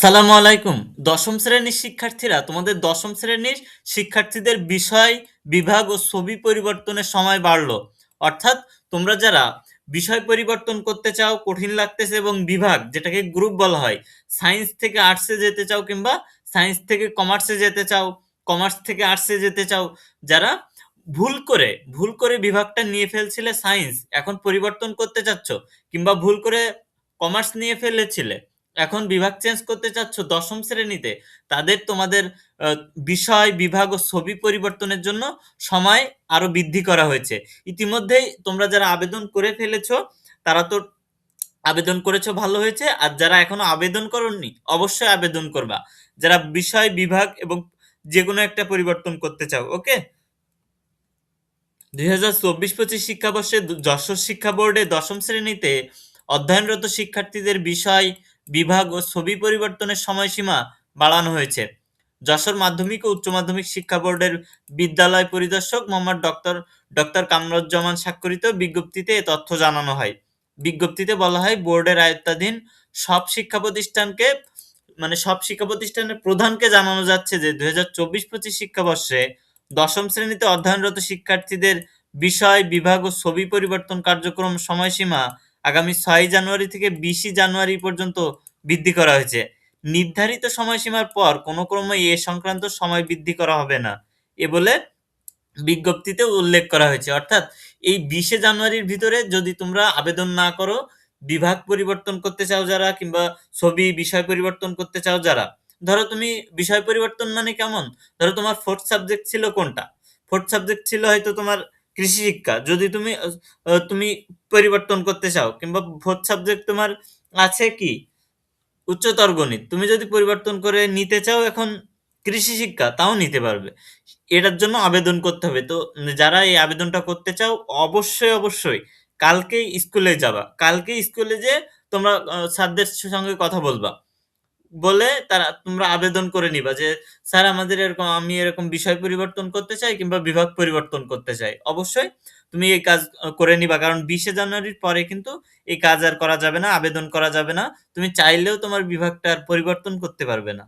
সালামু আলাইকুম। দশম শ্রেণীর শিক্ষার্থীরা, তোমাদের দশম শ্রেণীর শিক্ষার্থীদের বিষয়, বিভাগ ও ছবি পরিবর্তনের সময় বাড়লো। অর্থাৎ তোমরা যারা বিষয় পরিবর্তন করতে চাও, কঠিন লাগতেছে, এবং বিভাগ যেটাকে গ্রুপ বলা হয়, সায়েন্স থেকে আর্টসে যেতে চাও কিংবা সায়েন্স থেকে কমার্সে যেতে চাও, কমার্স থেকে আর্টসে যেতে চাও, যারা ভুল করে বিভাগটা নিয়ে ফেলছিলে সায়েন্স, এখন পরিবর্তন করতে চাচ্ছ, কিংবা ভুল করে কমার্স নিয়ে ফেলেছিলে, এখন বিভাগ চেঞ্জ করতে চাচ্ছ দশম শ্রেণীতে, তাদের তোমাদের আহ, বিষয়, বিভাগ ও ছবি পরিবর্তনের জন্য সময় আরো বৃদ্ধি করা হয়েছে। ইতিমধ্যেই তোমরা যারা আবেদন করে ফেলেছো, তারা তো আবেদন করেছো, ভালো হয়েছে। আর যারা এখনো আবেদন করোনি, অবশ্যই আবেদন করবা, যারা বিষয়, বিভাগ এবং যে কোনো একটা পরিবর্তন করতে চাও। ওকে। 2024-25 শিক্ষাবর্ষে যশোর শিক্ষা বোর্ডে দশম শ্রেণীতে অধ্যয়নরত শিক্ষার্থীদের বিষয়, বিভাগ ও ছবি পরিবর্তনের সময়সীমা বাড়ানো হয়েছে। যশোর মাধ্যমিক ও উচ্চ মাধ্যমিক শিক্ষা বোর্ডের বিদ্যালয় পরিদর্শক মোহাম্মদ ডক্টর কামরুজ্জামান স্বাক্ষরিত বিজ্ঞপ্তিতে এ তথ্য জানানো হয়। বিজ্ঞপ্তিতে বলা হয়, বোর্ডের আয়ত্তাধীন সব শিক্ষা প্রতিষ্ঠানকে, মানে সব শিক্ষা প্রতিষ্ঠানের প্রধানকে জানানো যাচ্ছে যে 2024-25 শিক্ষাবর্ষে দশম শ্রেণীতে অধ্যয়নরত শিক্ষার্থীদের বিষয়, বিভাগ ও ছবি পরিবর্তন কার্যক্রম সময়সীমা আগামী 6 জানুয়ারি থেকে 20 জানুয়ারি পর্যন্ত বৃদ্ধি করা হয়েছে। নির্ধারিত সময়সীমার পর কোনো ক্রমে এ সংক্রান্ত সময় বৃদ্ধি করা হবে না, এ বলে বিজ্ঞপ্তিতে উল্লেখ করা হয়েছে। অর্থাৎ এই 20 জানুয়ারির ভিতরে যদি তোমরা আবেদন না করো, বিভাগ পরিবর্তন করতে চাও যারা, কিংবা ছবি বিষয় পরিবর্তন করতে চাও যারা, ধরো তুমি বিষয় পরিবর্তন মানে কেমন, ধরো তোমার ফোর্থ সাবজেক্ট ছিল কোনটা, ফোর্থ সাবজেক্ট ছিল হয়তো তোমার কৃষি শিক্ষা, যদি তুমি পরিবর্তন করতে চাও, কিংবা ফোর্থ সাবজেক্ট তোমার আছে কি উচ্চতর গণিত, তুমি যদি পরিবর্তন করে নিতে চাও এখন কৃষি শিক্ষা, তাও নিতে পারবে। এটার জন্য আবেদন করতে হবে। তো যারা এই আবেদনটা করতে চাও, অবশ্যই কালকেই স্কুলে যাবা, কালকেই স্কুলে যে তোমরা স্যারদের সঙ্গে কথা বলবা, বলে তারা তোমরা আবেদন করে নিবা যে স্যার আমাদের এরকম, আমি এরকম বিষয় পরিবর্তন করতে চাই কিংবা বিভাগ পরিবর্তন করতে চাই। অবশ্যই তুমি এই কাজ করে নিবা, কারণ 20 জানুয়ারির পরে কিন্তু এই কাজ আর করা যাবে না, আবেদন করা যাবে না। তুমি চাইলেও তোমার বিভাগটা আর পরিবর্তন করতে পারবে না।